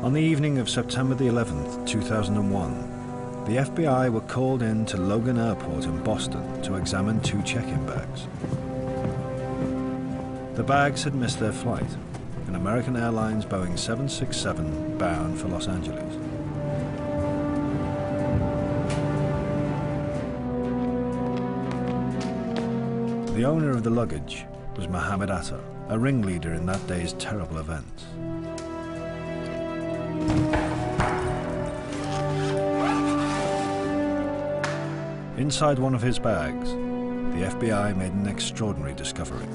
On the evening of September the 11th, 2001, the FBI were called in to Logan Airport in Boston to examine 2 check-in bags. The bags had missed their flight, an American Airlines Boeing 767 bound for Los Angeles. The owner of the luggage was Mohammed Atta, a ringleader in that day's terrible events. Inside one of his bags, the FBI made an extraordinary discovery.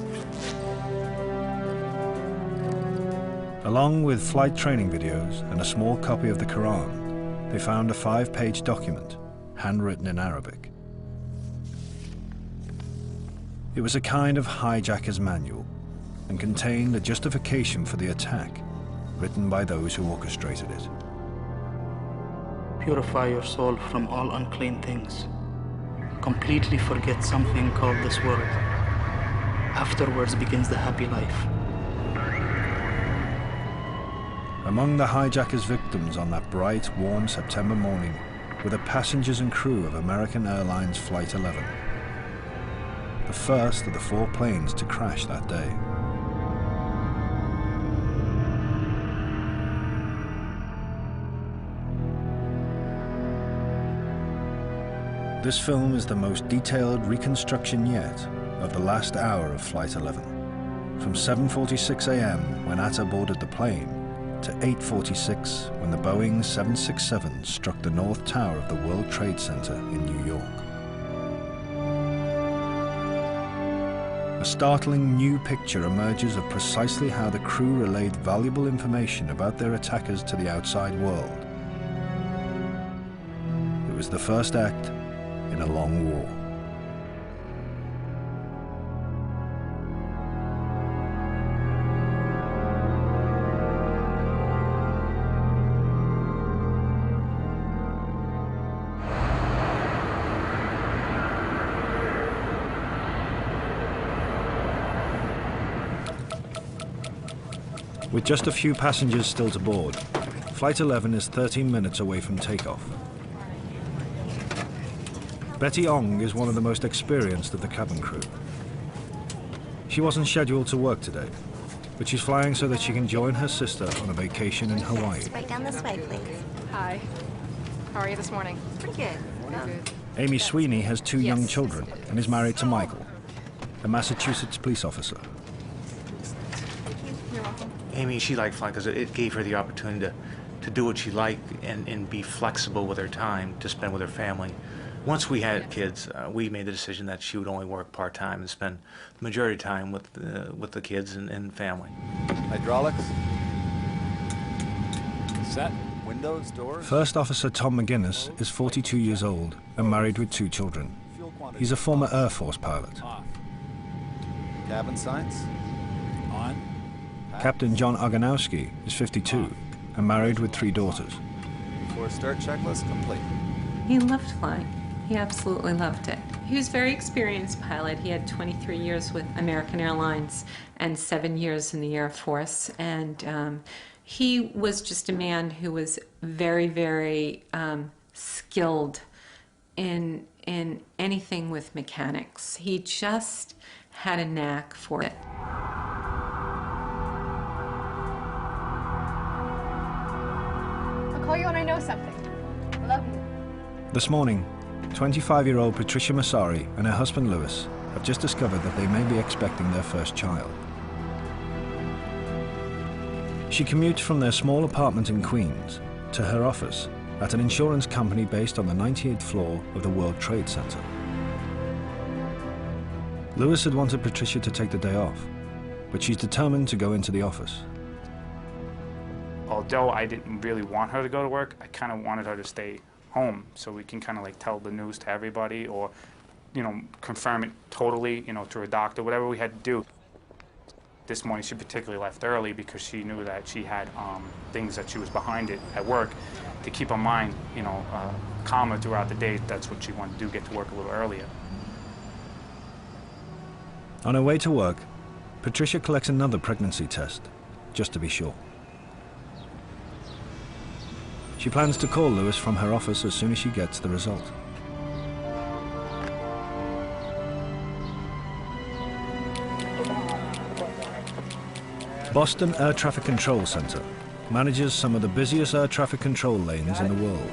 Along with flight training videos and a small copy of the Quran, they found a 5-page document, handwritten in Arabic. It was a kind of hijacker's manual and contained a justification for the attack, written by those who orchestrated it. Purify your soul from all unclean things. Completely forget something called this world. Afterwards begins the happy life. Among the hijacker's victims on that bright, warm September morning were the passengers and crew of American Airlines Flight 11, the first of the 4 planes to crash that day. This film is the most detailed reconstruction yet of the last hour of Flight 11, from 7:46 a.m. when Atta boarded the plane to 8:46 when the Boeing 767 struck the North Tower of the World Trade Center in New York. A startling new picture emerges of precisely how the crew relayed valuable information about their attackers to the outside world. It was the first act in a long war. With just a few passengers still to board, Flight 11 is 13 minutes away from takeoff. Betty Ong is one of the most experienced of the cabin crew. She wasn't scheduled to work today, but she's flying so that she can join her sister on a vacation in Hawaii. Right down this way, please. Hi. How are you this morning? Pretty good. Amy Sweeney has 2 young children and is married to Michael, a Massachusetts police officer. You're welcome. Amy, she liked flying because it gave her the opportunity to do what she liked and be flexible with her time to spend with her family. Once we had kids, we made the decision that she would only work part-time and spend the majority of time with the kids and family. Hydraulics. Set. Windows, doors. First Officer Tom McGinnis is 42 years old and married with 2 children. He's a former Air Force pilot. Off. Cabin signs. On. Captain John Oganowski is 52 and married with 3 daughters. Before start checklist complete. He loved flying. He absolutely loved it. He was a very experienced pilot. He had 23 years with American Airlines and 7 years in the Air Force. And he was just a man who was very, very skilled in anything with mechanics. He just had a knack for it. I'll call you when I know something. I love you. This morning, 25-year-old Patricia Massari and her husband Lewis have just discovered that they may be expecting their first child. She commutes from their small apartment in Queens to her office at an insurance company based on the 98th floor of the World Trade Center. Lewis had wanted Patricia to take the day off, but she's determined to go into the office. Although I didn't really want her to go to work, I kind of wanted her to stay home so we can kind of like tell the news to everybody or, you know, confirm it totally, you know, to a doctor, whatever we had to do. This morning she particularly left early because she knew that she had things that she was behind it at work. To keep her mind, you know, calmer throughout the day, that's what she wanted to do, get to work a little earlier. On her way to work, Patricia collects another pregnancy test, just to be sure. She plans to call Lewis from her office as soon as she gets the result. Boston Air Traffic Control Center manages some of the busiest air traffic control lanes in the world.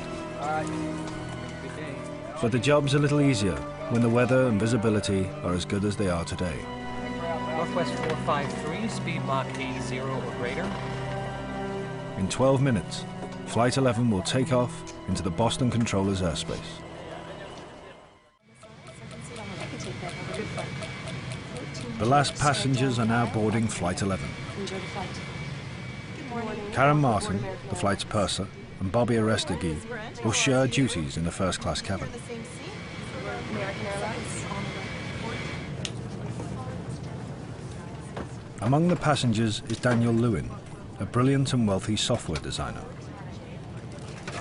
But the job's a little easier when the weather and visibility are as good as they are today. Northwest 453, speed Mach 80 or greater. In 12 minutes, Flight 11 will take off into the Boston controller's airspace. The last passengers are now boarding Flight 11. Karen Martin, the flight's purser, and Bobby Arestegui will share duties in the first-class cabin. Among the passengers is Daniel Lewin, a brilliant and wealthy software designer.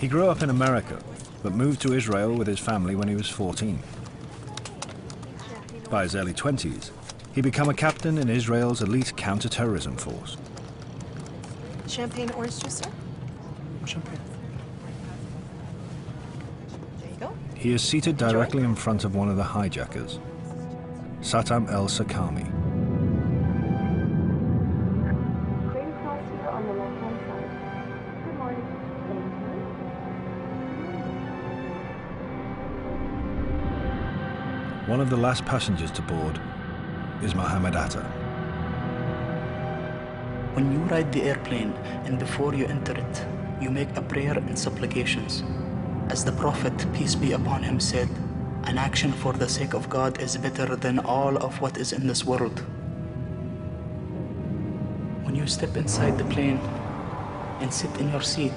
He grew up in America, but moved to Israel with his family when he was 14. By his early 20s, he became a captain in Israel's elite counter-terrorism force. Champagne orange juice, sir? Champagne. There you go. He is seated directly in front of one of the hijackers, Satam el-Sakami. Train cross here on the left-hand side. Good morning. One of the last passengers to board is Mohammed Atta. When you ride the airplane and before you enter it, you make a prayer and supplications. As the Prophet, peace be upon him, said, an action for the sake of God is better than all of what is in this world. When you step inside the plane and sit in your seat,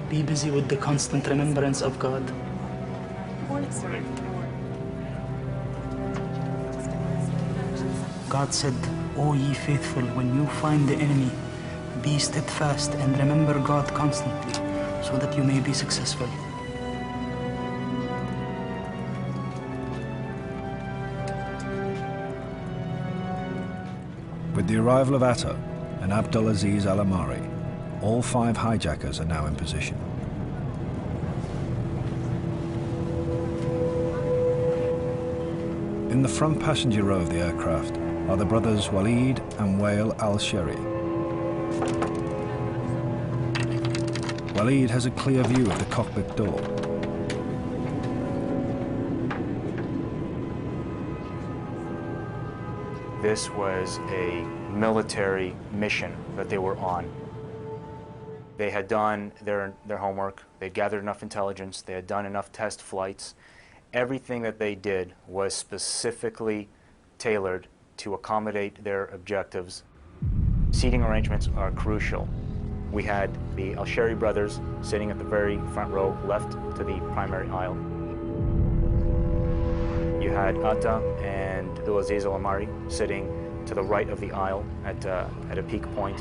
be busy with the constant remembrance of God. Good morning, sir. God said, O ye faithful, when you find the enemy, be steadfast and remember God constantly, so that you may be successful. With the arrival of Atta and Abdulaziz Al-Amari, all 5 hijackers are now in position. In the front passenger row of the aircraft are the brothers Walid and Wael Al-Sheri. Walid has a clear view of the cockpit door. This was a military mission that they were on. They had done their homework, they'd gathered enough intelligence, they had done enough test flights. Everything that they did was specifically tailored to accommodate their objectives. Seating arrangements are crucial. We had the Al-Sheri brothers sitting at the very front row, left to the primary aisle. You had Atta and Abdulaziz Al-Amari sitting to the right of the aisle at a peak point.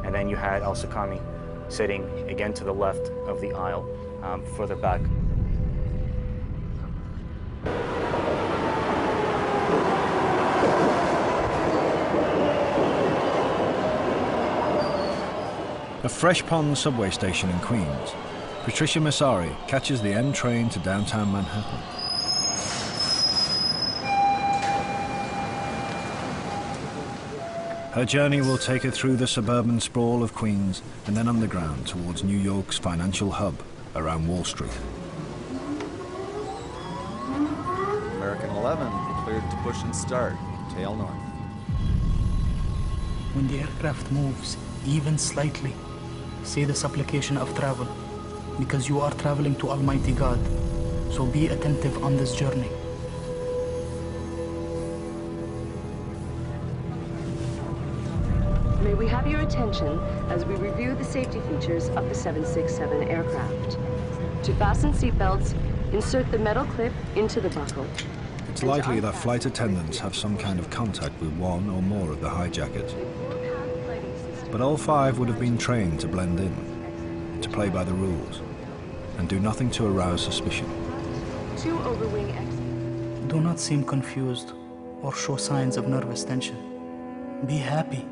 And then you had Al-Sakami sitting again to the left of the aisle, further back. A Fresh Pond subway station in Queens, Patricia Massari catches the M train to downtown Manhattan. Her journey will take her through the suburban sprawl of Queens and then underground towards New York's financial hub around Wall Street. American 11 cleared to push and start. Tail north. When the aircraft moves, even slightly, say the supplication of travel, because you are traveling to Almighty God. So be attentive on this journey. May we have your attention as we review the safety features of the 767 aircraft. To fasten seatbelts, insert the metal clip into the buckle. It's likely that flight attendants have some kind of contact with one or more of the hijackers. But all 5 would have been trained to blend in, to play by the rules, and do nothing to arouse suspicion. 2 overwing exits. Do not seem confused or show signs of nervous tension. Be happy,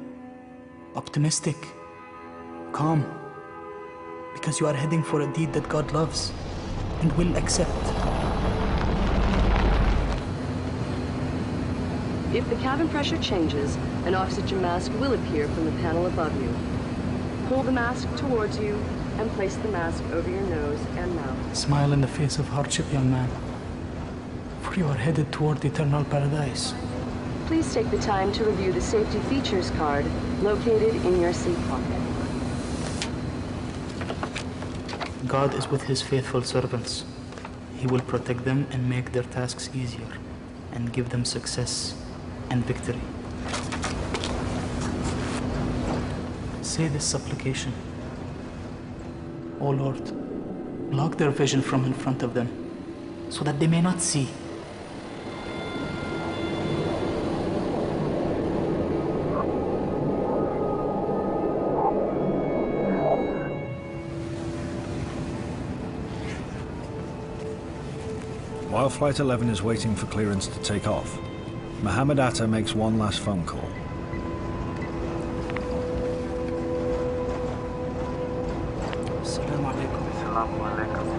optimistic, calm. because you are heading for a deed that God loves and will accept. If the cabin pressure changes, an oxygen mask will appear from the panel above you. Pull the mask towards you and place the mask over your nose and mouth. Smile in the face of hardship, young man, for you are headed toward eternal paradise. Please take the time to review the safety features card located in your seat pocket. God is with his faithful servants. He will protect them and make their tasks easier and give them success and victory. Say this supplication. O Lord, block their vision from in front of them so that they may not see. While Flight 11 is waiting for clearance to take off, Mohammed Atta makes one last phone call. Assalamu alaikum.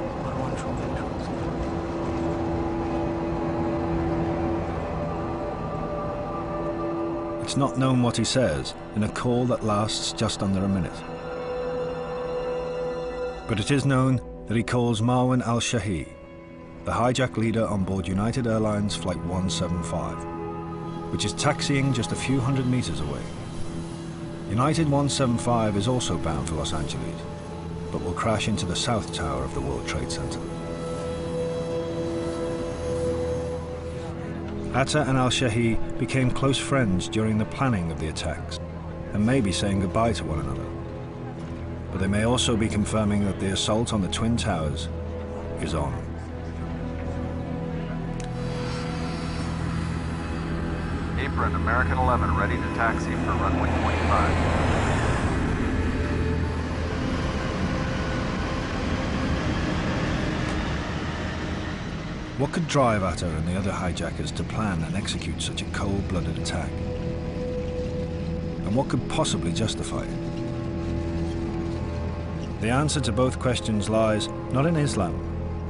It's not known what he says in a call that lasts just under a minute. But it is known that he calls Marwan al-Shahi, the hijack leader on board United Airlines Flight 175, which is taxiing just a few hundred meters away. United 175 is also bound for Los Angeles, but will crash into the South Tower of the World Trade Center. Atta and al-Shahi became close friends during the planning of the attacks, and may be saying goodbye to one another. But they may also be confirming that the assault on the Twin Towers is on. Apron, American 11, ready to taxi for runway 25. What could drive Atta and the other hijackers to plan and execute such a cold-blooded attack? And what could possibly justify it? The answer to both questions lies not in Islam,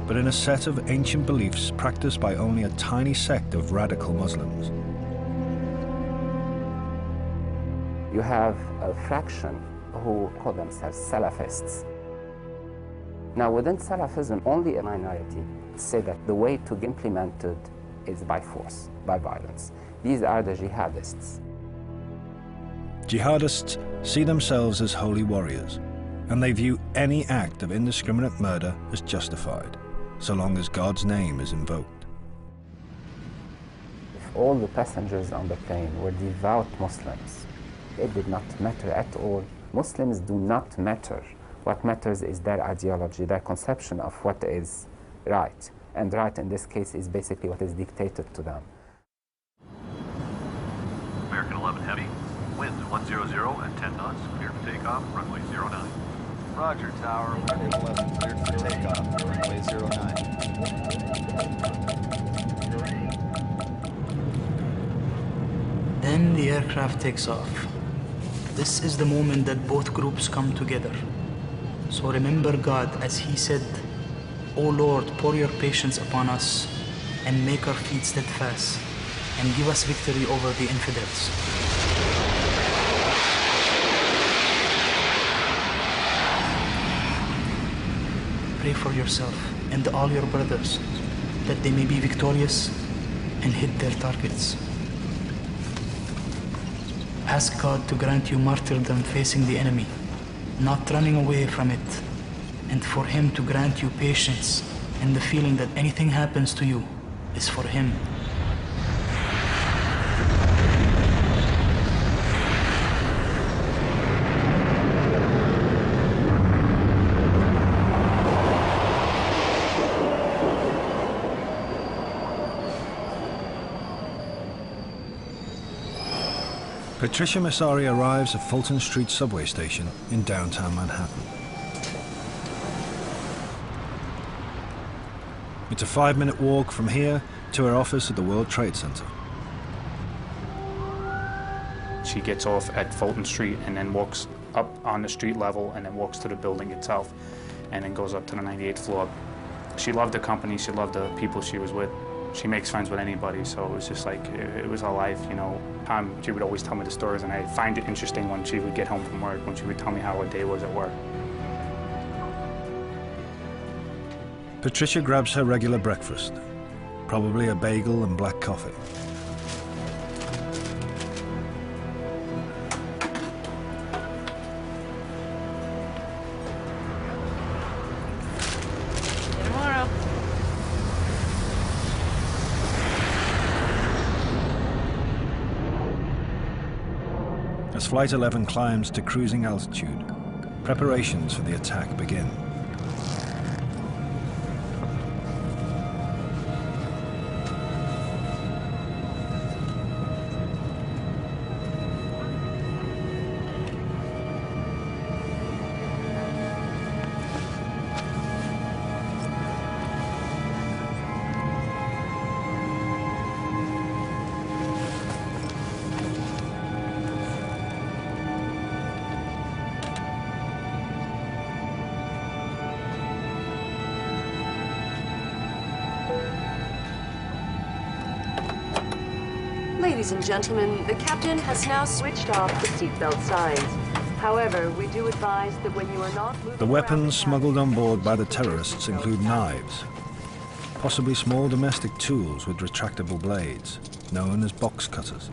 but in a set of ancient beliefs practiced by only a tiny sect of radical Muslims. You have a fraction who call themselves Salafists. Now, within Salafism, only a minority say that the way to be implemented is by force, by violence. These are the jihadists. Jihadists see themselves as holy warriors, and they view any act of indiscriminate murder as justified, so long as God's name is invoked. If all the passengers on the plane were devout Muslims, it did not matter at all. Muslims do not matter. What matters is their ideology, their conception of what is right. And right in this case is basically what is dictated to them. American 11 Heavy, winds 100 at 10 knots, cleared for takeoff, runway 09. Roger, Tower, American 11, cleared for takeoff, runway 09. Then the aircraft takes off. This is the moment that both groups come together. So remember God as he said, O Lord, pour your patience upon us and make our feet steadfast and give us victory over the infidels. Pray for yourself and all your brothers that they may be victorious and hit their targets. Ask God to grant you martyrdom facing the enemy, not running away from it, and for him to grant you patience and the feeling that anything happens to you is for him. Patricia Messari arrives at Fulton Street subway station in downtown Manhattan. It's a 5-minute walk from here to her office at the World Trade Center. She gets off at Fulton Street and then walks up on the street level and then walks to the building itself and then goes up to the 98th floor. She loved the company, she loved the people she was with. She makes friends with anybody, so it was just like, it was her life, you know. She would always tell me the stories, and I find it interesting when she would get home from work, when she would tell me how her day was at work. Patricia grabs her regular breakfast, probably a bagel and black coffee. Tomorrow. As Flight 11 climbs to cruising altitude, preparations for the attack begin. Ladies and gentlemen, the captain has now switched off the seatbelt signs. However, we do advise that when you are not moving The weapons smuggled on board by the terrorists include knives, possibly small domestic tools with retractable blades, known as box cutters.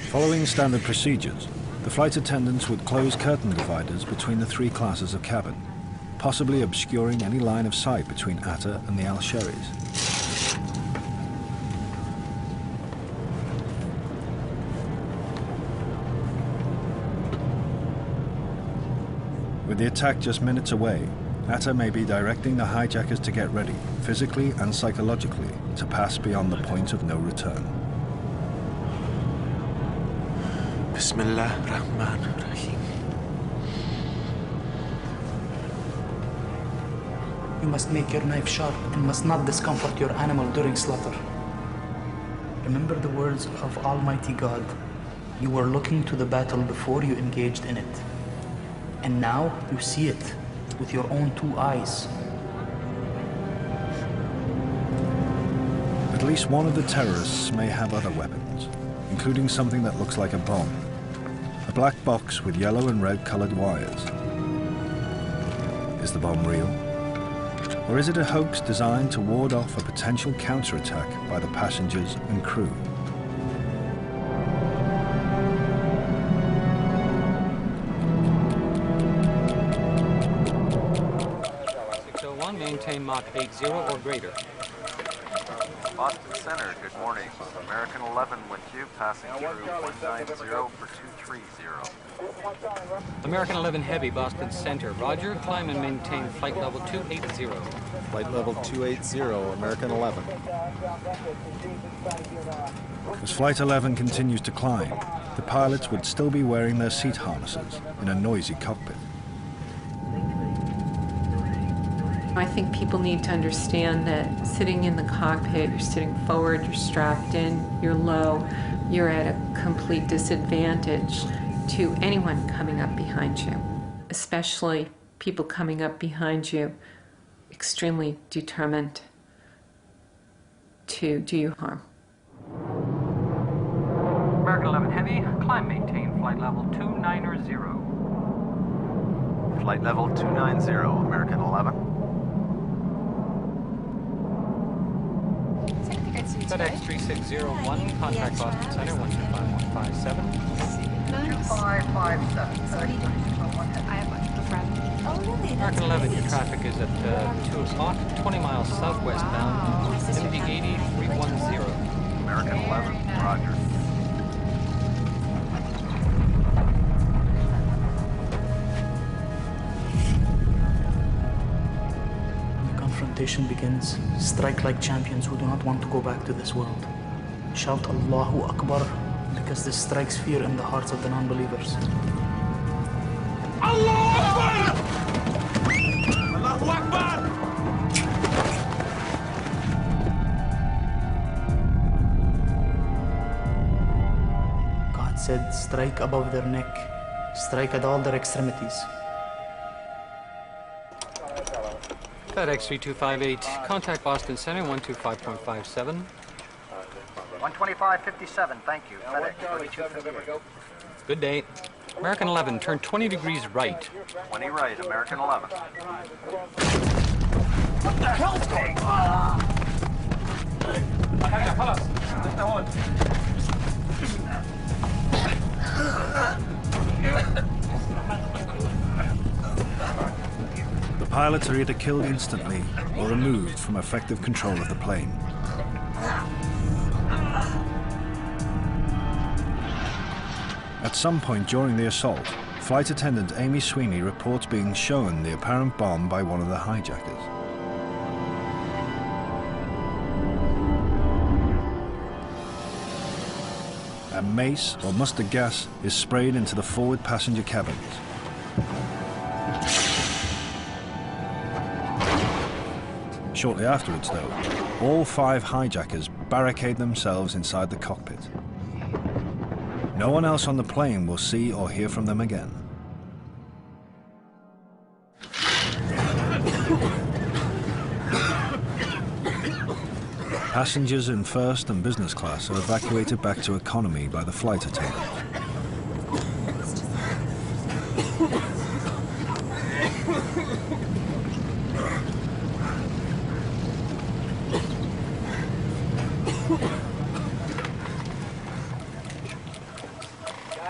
Following standard procedures, the flight attendants would close curtain dividers between the three classes of cabin, possibly obscuring any line of sight between Atta and the Al-Sheris. With the attack just minutes away, Atta may be directing the hijackers to get ready, physically and psychologically, to pass beyond the point of no return. Bismillah Rahman Rahim. You must make your knife sharp and must not discomfort your animal during slaughter. Remember the words of Almighty God. You were looking to the battle before you engaged in it. And now you see it with your own two eyes. At least one of the terrorists may have other weapons, including something that looks like a bomb. A black box with yellow and red colored wires. Is the bomb real? Or is it a hoax designed to ward off a potential counterattack by the passengers and crew? Maintain Mach 80 or greater. Boston Center, good morning. American 11 with you, passing through 190 for 230. American 11 Heavy, Boston Center. Roger, climb and maintain flight level 280. Flight level 280, American 11. As Flight 11 continues to climb, the pilots would still be wearing their seat harnesses in a noisy cockpit. I think people need to understand that sitting in the cockpit, you're sitting forward, you're strapped in, you're low, you're at a complete disadvantage to anyone coming up behind you, especially people coming up behind you extremely determined to do you harm. American 11 Heavy, climb maintain flight level 290. Flight level 290, American 11. FedEx 3601, contact Boston Center, 125157. 2557. American 11, your traffic is at 2 o'clock, 20 miles southwest bound, MD 80310. American 11, roger. Confrontation begins. Strike like champions who do not want to go back to this world. Shout Allahu Akbar, because this strikes fear in the hearts of the non-believers. Allahu Akbar! Allahu Akbar! said, strike above their neck, strike at all their extremities. FedEx 3258, contact Boston Center 125.57. 125.57, thank you. FedEx 3258. Good day. American 11, turn 20 degrees right. 20 right, American 11. What the hell's going on? The pilots are either killed instantly or removed from effective control of the plane. At some point during the assault, flight attendant Amy Sweeney reports being shown the apparent bomb by one of the hijackers. A mace or mustard gas is sprayed into the forward passenger cabins. Shortly afterwards, though, all 5 hijackers barricade themselves inside the cockpit. No one else on the plane will see or hear from them again. Passengers in first and business class are evacuated back to economy by the flight attendant.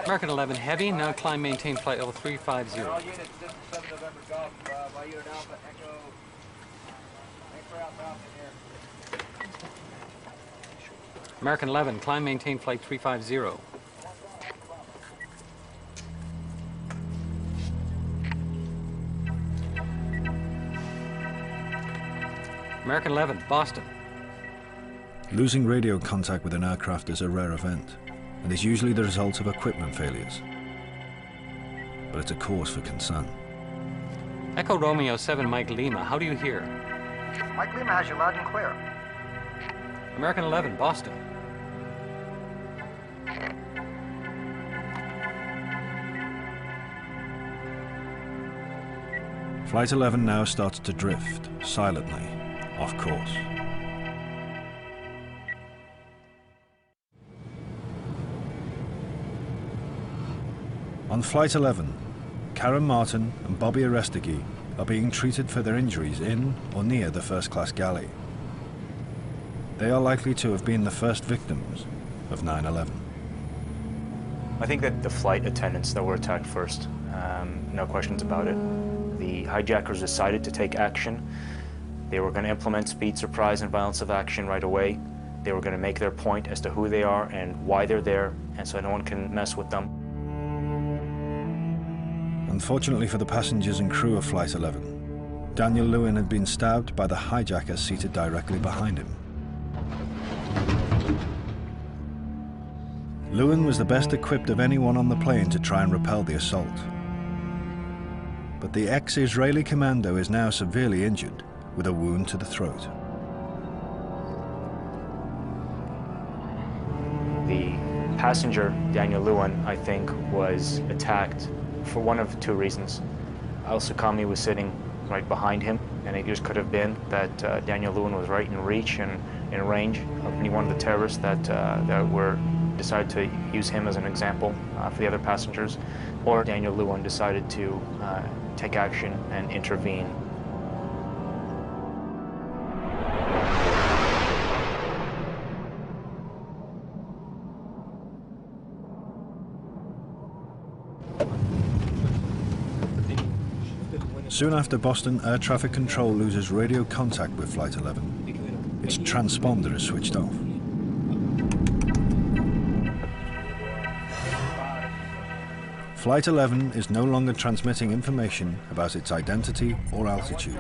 American 11 Heavy, now climb maintain flight level 350. American 11, climb maintain flight 350. American 11, Boston. Losing radio contact with an aircraft is a rare event, and is usually the result of equipment failures. But it's a cause for concern. Echo Romeo 7 Mike Lima, how do you hear? Mike Lima has you loud and clear. American 11, Boston. Flight 11 now starts to drift, silently, off course. On Flight 11, Karen Martin and Bobby Arestegui are being treated for their injuries in or near the first-class galley. They are likely to have been the first victims of 9/11. I think that the flight attendants that were attacked first, no questions about it. The hijackers decided to take action. They were going to implement speed, surprise, and violence of action right away. They were going to make their point as to who they are and why they're there, and so no one can mess with them. Unfortunately for the passengers and crew of Flight 11, Daniel Lewin had been stabbed by the hijacker seated directly behind him. Lewin was the best equipped of anyone on the plane to try and repel the assault. But the ex-Israeli commando is now severely injured with a wound to the throat. The passenger, Daniel Lewin, I think, was attacked for one of 2 reasons. Al-Sakami was sitting right behind him, and it just could have been that Daniel Lewin was right in reach and in range of any one of the terrorists that decided to use him as an example for the other passengers, or Daniel Lewin decided to take action and intervene. Soon after Boston Air Traffic Control loses radio contact with Flight 11, its transponder is switched off. Flight 11 is no longer transmitting information about its identity or altitude.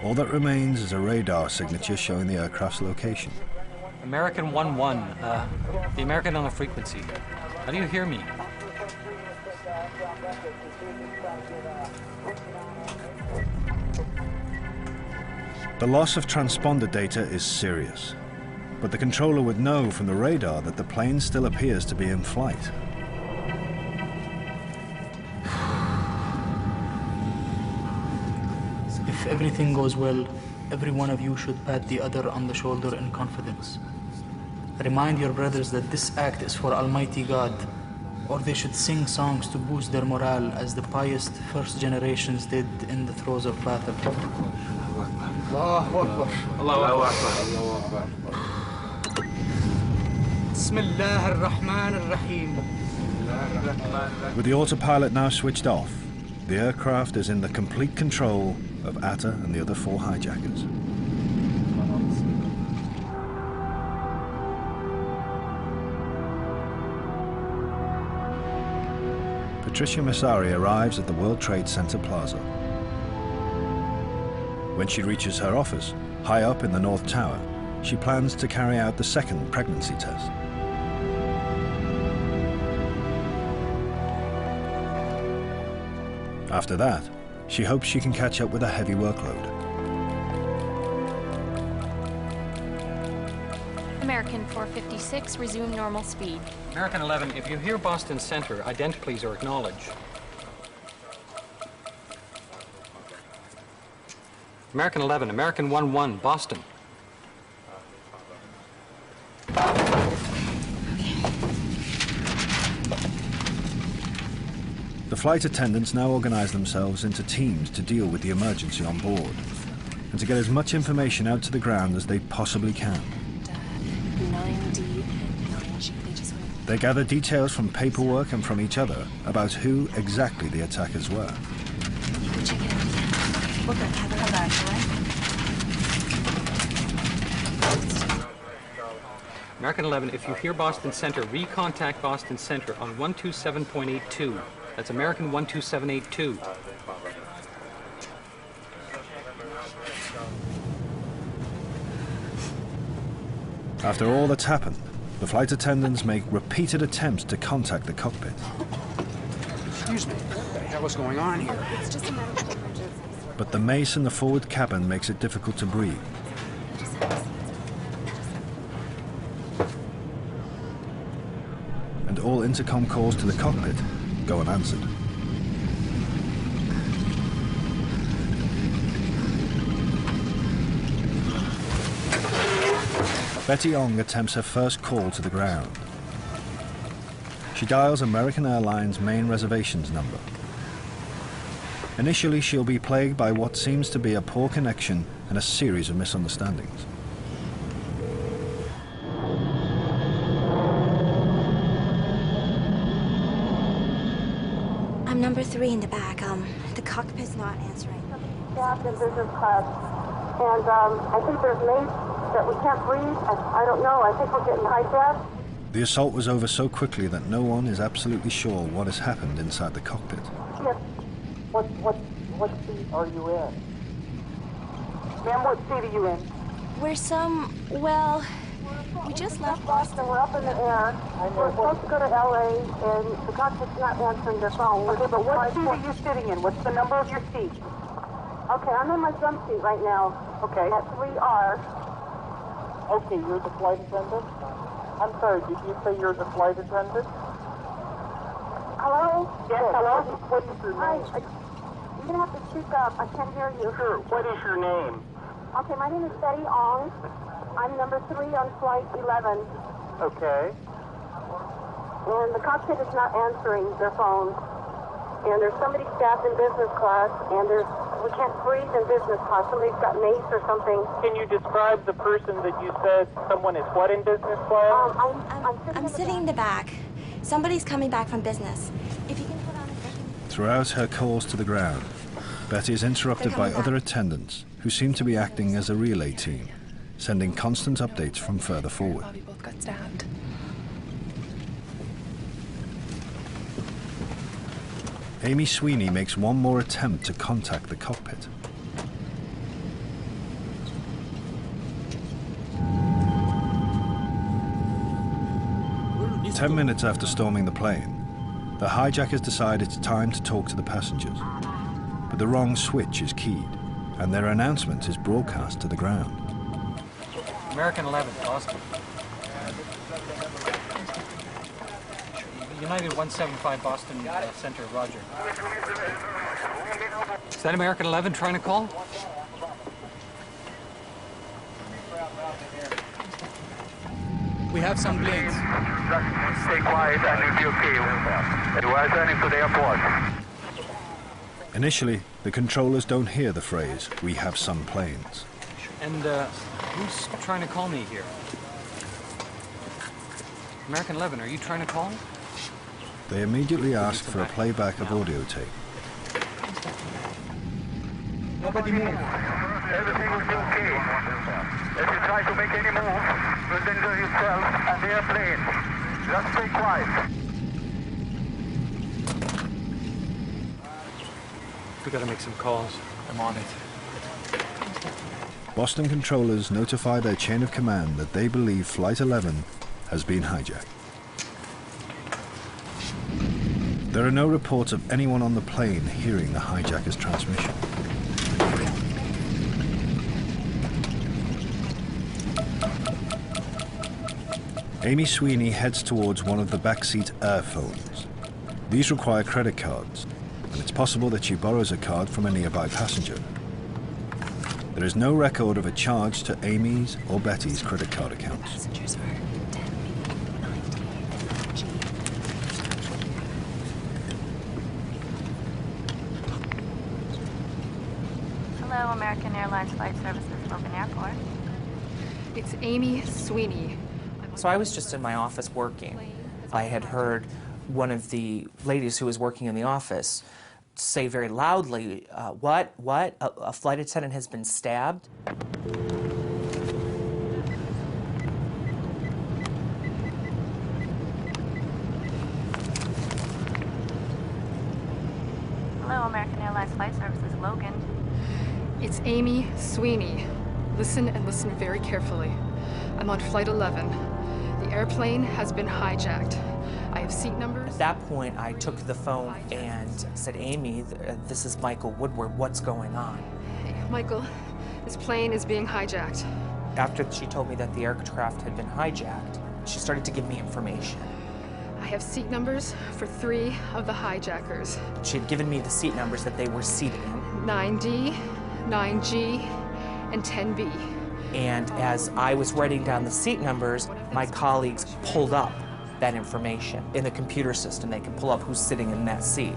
All that remains is a radar signature showing the aircraft's location. American 11, the American on the frequency. How do you hear me? The loss of transponder data is serious. But the controller would know from the radar that the plane still appears to be in flight. If everything goes well, every one of you should pat the other on the shoulder in confidence. Remind your brothers that this act is for Almighty God, or they should sing songs to boost their morale as the pious first generations did in the throes of battle. Allahu Akbar. Allahu Akbar. Allahu Akbar. Bismillah ar-Rahman ar-Rahim. With the autopilot now switched off, the aircraft is in the complete control of Atta and the other 4 hijackers. Patricia Messari arrives at the World Trade Center Plaza. When she reaches her office, high up in the North Tower, she plans to carry out the second pregnancy test. After that, she hopes she can catch up with a heavy workload. American 456, resume normal speed. American 11, if you hear Boston Center, ident please or acknowledge. American 11, American 11, Boston. The flight attendants now organize themselves into teams to deal with the emergency on board and to get as much information out to the ground as they possibly can. 9D, 9G, they just went. They gather details from paperwork and from each other about who exactly the attackers were. Check it out again. We're good. Have it back, all right? American 11, if you hear Boston Center, recontact Boston Center on 127.82. That's American 12782. After all that's happened, the flight attendants make repeated attempts to contact the cockpit. Excuse me, what the hell is going on here? It's just a medical emergency. But the mace in the forward cabin makes it difficult to breathe. And all intercom calls to the cockpit go unanswered. Betty Ong attempts her first call to the ground. She dials American Airlines main reservations number. Initially, she'll be plagued by what seems to be a poor connection and a series of misunderstandings. I'm number 3 in the back. The cockpit's not answering. Staff in business class, and I think there's mates that we can't breathe. I don't know. I think we're getting hijacked. The assault was over so quickly that no one is absolutely sure what has happened inside the cockpit. Yes. What seat are you in? Ma'am, what seat are you in? We're well, we just left Boston. We're up in the air. We're supposed to go to LA, and the cockpit's not answering their phone. Okay, but what seat are you sitting in? What's the number of your seat? Okay, I'm in my jump seat right now. Okay. At 3R. Okay, you're the flight attendant? I'm sorry, did you say you're the flight attendant? Hello? Yes, hello? What is your name? Hi, you're going to have to speak up. I can't hear you. Sure. What is your name? Okay, my name is Betty Ong. I'm number 3 on flight 11. Okay. And the cockpit is not answering their phone. And there's somebody staffed in business class, and we can't breathe in business class. Somebody's got mace or something. Can you describe the person that you said someone is what in business class? I'm sitting in the back. Somebody's coming back from business. If you can put on a second. Throughout her calls to the ground, Betty is interrupted by other attendants who seem to be acting as a relay team, sending constant updates from further forward. Bobby both got stabbed. Amy Sweeney makes one more attempt to contact the cockpit. Ten minutes after storming the plane, the hijackers decide it's time to talk to the passengers. But the wrong switch is keyed, and their announcement is broadcast to the ground. American 11, Boston. United 175 Boston Center, roger. Is that American 11 trying to call? We have some planes. Just stay quiet and you'll be okay. You are turning to the airport. Initially, the controllers don't hear the phrase, "We have some planes." And who's trying to call me here? American 11, are you trying to call? They immediately ask for a playback of audio tape. Nobody move. Everything will be okay. If you try to make any move, you'll injure yourself and the airplane. Just stay quiet. We gotta make some calls. I'm on it. Boston controllers notify their chain of command that they believe Flight 11 has been hijacked. There are no reports of anyone on the plane hearing the hijacker's transmission. Amy Sweeney heads towards one of the backseat airphones. These require credit cards, and it's possible that she borrows a card from a nearby passenger. There is no record of a charge to Amy's or Betty's credit card accounts. Passengers are 10B, 9D, Hello, American Airlines Flight Services, Logan Airport. It's Amy Sweeney. So I was just in my office working. I had heard one of the ladies who was working in the office say very loudly, what? A flight attendant has been stabbed? Hello, American Airlines Flight Services, Logan. It's Amy Sweeney. Listen and listen very carefully. I'm on Flight 11. The airplane has been hijacked. I have seat numbers. At that point, I took the phone and said, Amy, this is Michael Woodward. What's going on? Hey, Michael, this plane is being hijacked. After she told me that the aircraft had been hijacked, she started to give me information. I have seat numbers for 3 of the hijackers. She had given me the seat numbers that they were seated in. 9D, 9G, and 10B. And as I was writing down the seat numbers, my colleagues pulled up that information in the computer system. They could pull up who's sitting in that seat.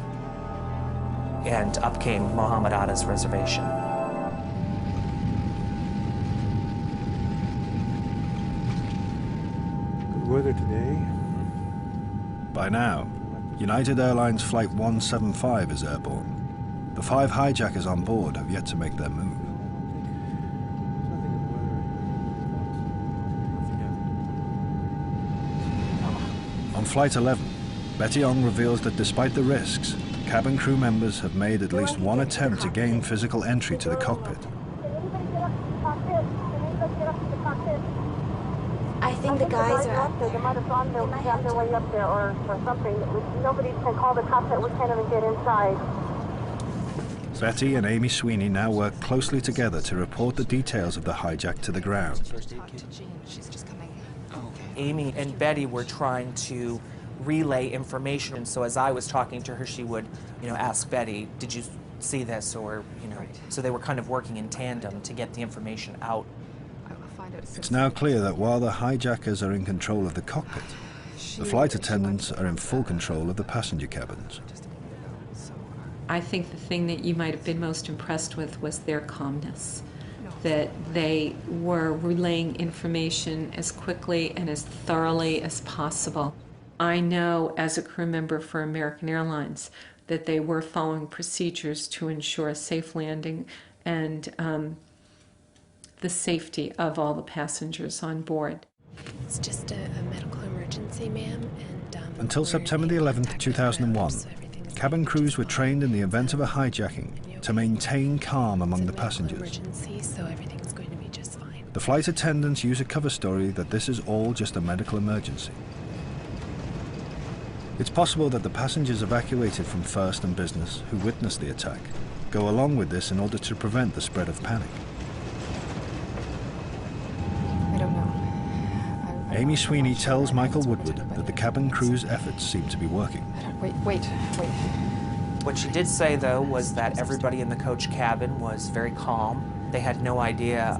And up came Mohammed Atta's reservation. Good weather today. By now, United Airlines Flight 175 is airborne. The 5 hijackers on board have yet to make their move. On Flight 11, Betty Ong reveals that despite the risks, cabin crew members have made at least one attempt to gain physical entry to the cockpit. I think the guys are up there. They might have gone their way up there or something. Nobody can call the cockpit. We can't even get inside. Betty and Amy Sweeney now work closely together to report the details of the hijack to the ground. Amy and Betty were trying to relay information, so as I was talking to her, she would, ask Betty, did you see this, or, so they were kind of working in tandem to get the information out. It's now clear that while the hijackers are in control of the cockpit, the flight attendants are in full control of the passenger cabins. I think the thing that you might have been most impressed with was their calmness, that they were relaying information as quickly and as thoroughly as possible. I know as a crew member for American Airlines that they were following procedures to ensure a safe landing and the safety of all the passengers on board. It's just a medical emergency, ma'am. And until September the 11th, 2001, cabin crews were trained in the event of a hijacking to maintain calm among the passengers. So everything's going to be just fine. The flight attendants use a cover story that this is all just a medical emergency. It's possible that the passengers evacuated from First and Business who witnessed the attack go along with this in order to prevent the spread of panic. I don't know. Amy Sweeney tells Michael Woodward that the cabin crew's efforts seem to be working. Wait. What she did say, though, was that everybody in the coach cabin was very calm. They had no idea,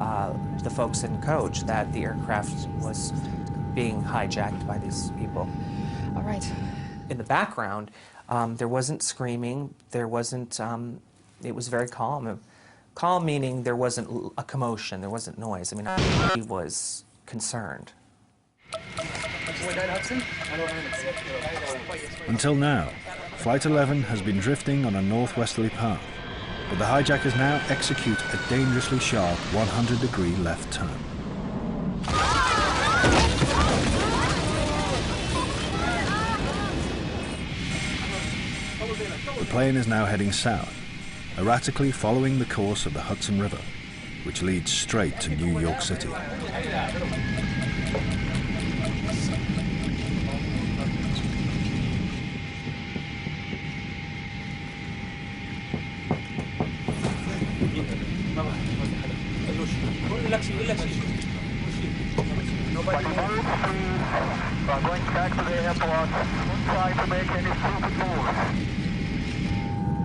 the folks in coach, that the aircraft was being hijacked by these people. All right. In the background, there wasn't screaming, there wasn't, it was very calm. Calm meaning there wasn't a commotion, there wasn't noise. I mean, he was concerned. Until now, Flight 11 has been drifting on a northwesterly path, but the hijackers now execute a dangerously sharp 100-degree left turn. The plane is now heading south, erratically following the course of the Hudson River, which leads straight to New York City. Going back to the airport. Don't try to make any stupid moves.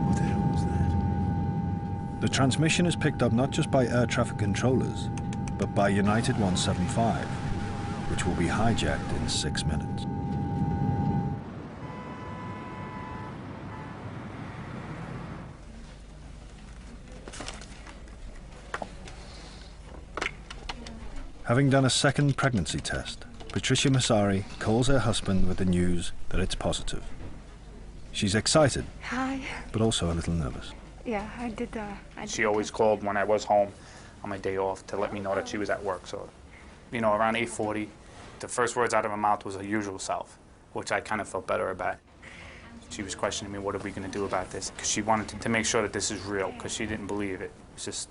What the hell was that? The transmission is picked up not just by air traffic controllers, but by United 175, which will be hijacked in 6 minutes. Having done a second pregnancy test, Patricia Massari calls her husband with the news that it's positive. She's excited, Hi. but also a little nervous. Yeah, I did. She always called when I was home on my day off to let me know that she was at work. So, you know, around 8:40, the first words out of her mouth was her usual self, which I kind of felt better about. She was questioning me, what are we going to do about this? Because she wanted to make sure that this is real, because she didn't believe it. It's just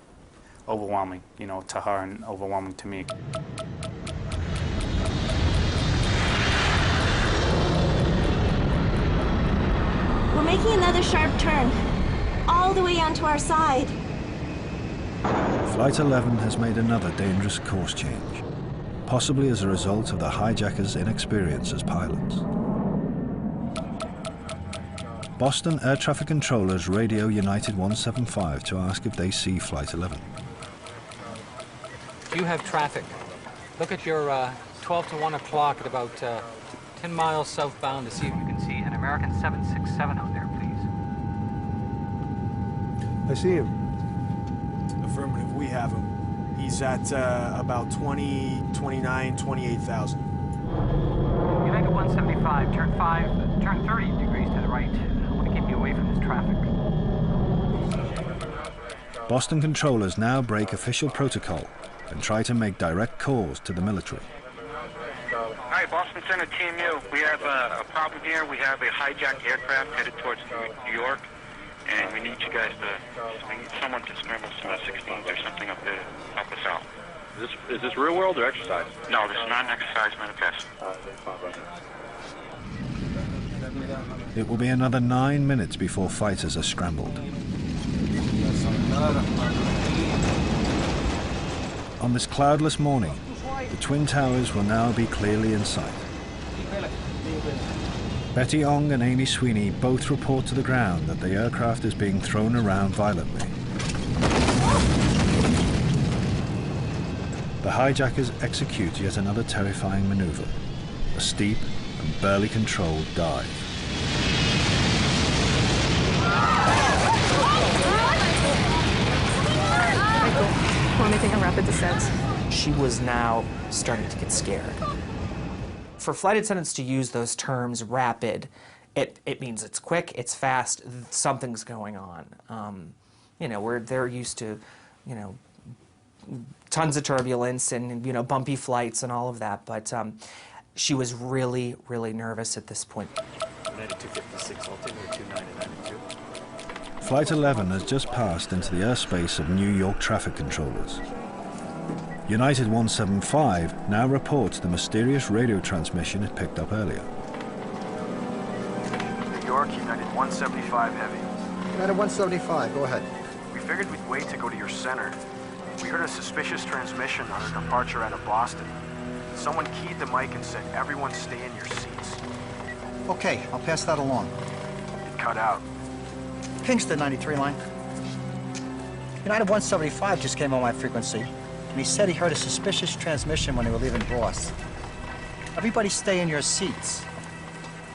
overwhelming, you know, to her and overwhelming to me. We're making another sharp turn, all the way onto our side. Flight 11 has made another dangerous course change, possibly as a result of the hijackers' inexperience as pilots. Boston air traffic controllers radio United 175 to ask if they see Flight 11. You have traffic. Look at your 12 to 1 o'clock at about 10 miles southbound to see if you can see an American 767 out there, please. I see him. Affirmative, we have him. He's at about 29, 28,000. United 175, turn 30 degrees to the right. I want to keep you away from this traffic. Boston controllers now break official protocol and try to make direct calls to the military. Hi, Boston Center Team U. We have a problem here. We have a hijacked aircraft headed towards New York, and we need you guys we need someone to scramble some F-16s or something up there to help us out. Is this real world or exercise? No, this is not an exercise manifest. It will be another 9 minutes before fighters are scrambled. On this cloudless morning, the Twin Towers will now be clearly in sight. Betty Ong and Amy Sweeney both report to the ground that the aircraft is being thrown around violently. The hijackers execute yet another terrifying maneuver, a steep and barely controlled dive. We're making a rapid descent. She was now starting to get scared. For flight attendants to use those terms, rapid, it means it's quick, it's fast, something's going on. You know, they're used to, you know, tons of turbulence and, you know, bumpy flights and all of that, but she was really, really nervous at this point. United 256, I'll take her 299 Flight 11 has just passed into the airspace of New York traffic controllers. United 175 now reports the mysterious radio transmission it picked up earlier. New York, United 175 Heavy. United 175, go ahead. We figured we'd wait to go to your center. We heard a suspicious transmission on our departure out of Boston. Someone keyed the mic and said, everyone stay in your seats. Okay, I'll pass that along. It cut out. Pinch the 93 line. United 175 just came on my frequency, and he said he heard a suspicious transmission when they were leaving Ross. Everybody stay in your seats.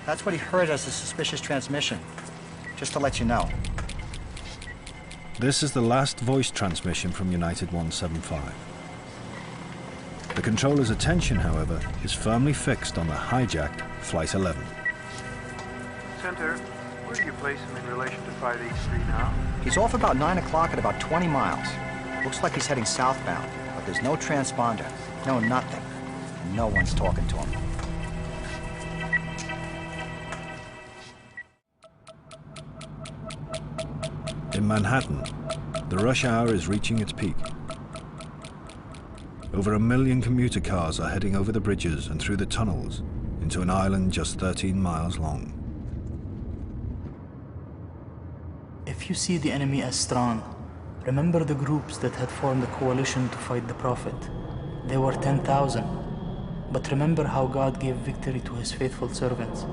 That's what he heard as a suspicious transmission, just to let you know. This is the last voice transmission from United 175. The controller's attention, however, is firmly fixed on the hijacked Flight 11. Center, where do you place him in relation to 583 now? He's off about 9 o'clock at about 20 miles. Looks like he's heading southbound, but there's no transponder, no nothing. And no one's talking to him. In Manhattan, the rush hour is reaching its peak. Over 1 million commuter cars are heading over the bridges and through the tunnels into an island just 13 miles long. If you see the enemy as strong, remember the groups that had formed a coalition to fight the Prophet. They were 10,000. But remember how God gave victory to his faithful servants.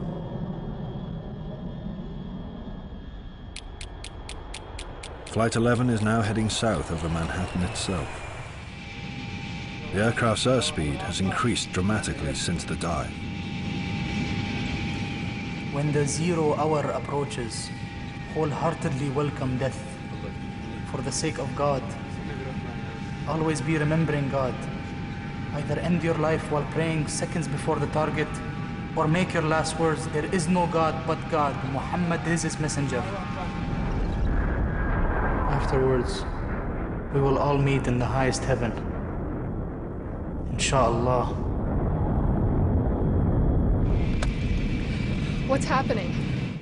Flight 11 is now heading south over Manhattan itself. The aircraft's airspeed has increased dramatically since the dive. When the 0 hour approaches, wholeheartedly welcome death. For the sake of God, always be remembering God. Either end your life while praying seconds before the target, or make your last words, there is no God but God. Muhammad is his messenger. Afterwards, we will all meet in the highest heaven. Inshallah. What's happening?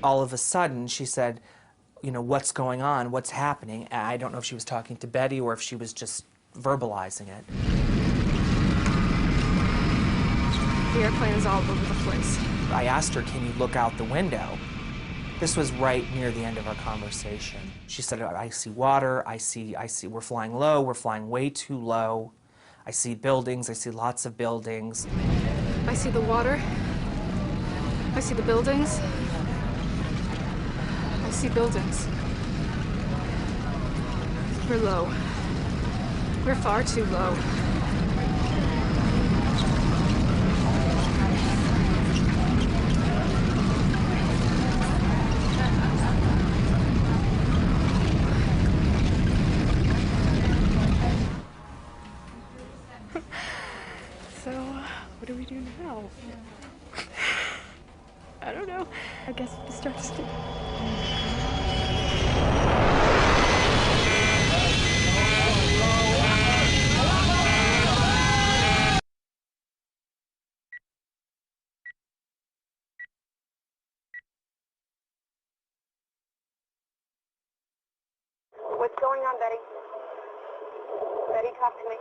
All of a sudden, she said, you know, what's going on? What's happening? And I don't know if she was talking to Betty or if she was just verbalizing it. The airplane's all over the place. I asked her, can you look out the window? This was right near the end of our conversation. She said, I see water, I see, we're flying low, we're flying way too low. I see buildings, I see lots of buildings. I see the water. I see the buildings. I see buildings. We're low. We're far too low. So, what do we do now? I don't know. I guess we start to steer. What's going on, Betty? Betty, talk to me.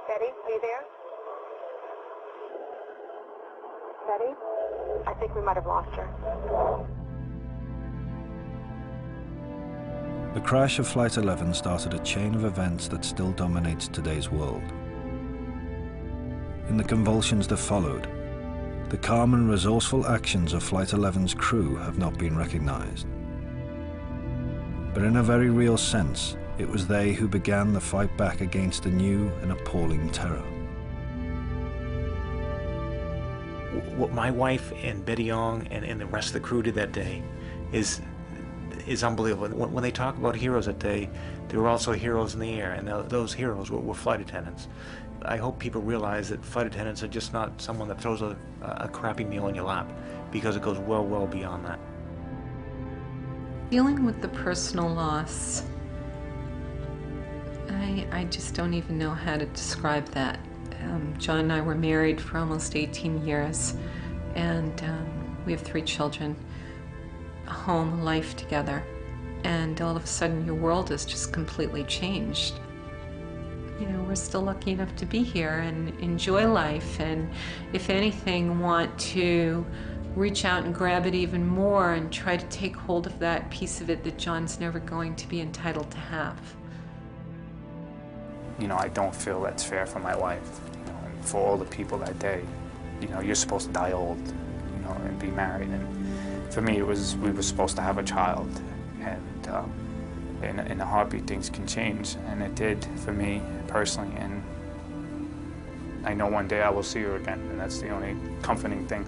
Betty, are you there? Betty? I think we might have lost her. The crash of Flight 11 started a chain of events that still dominates today's world. In the convulsions that followed, the calm and resourceful actions of Flight 11's crew have not been recognized. But in a very real sense, it was they who began the fight back against a new and appalling terror. What my wife and Betty Young and the rest of the crew did that day is unbelievable. When they talk about heroes that day, there were also heroes in the air, and those heroes were flight attendants. I hope people realize that flight attendants are just not someone that throws a crappy meal in your lap, because it goes well beyond that. Dealing with the personal loss, I just don't even know how to describe that. John and I were married for almost 18 years, and we have 3 children, a home, a life together, and all of a sudden your world has just completely changed. You know, we're still lucky enough to be here and enjoy life, and if anything, want to reach out and grab it even more and try to take hold of that piece of it that John's never going to be entitled to have. You know, I don't feel that's fair for my wife. for all the people that day. You know, you're supposed to die old, you know, and be married. And for me, it was, we were supposed to have a child. And in a heartbeat, things can change. And it did for me personally. And I know one day I will see her again. And that's the only comforting thing.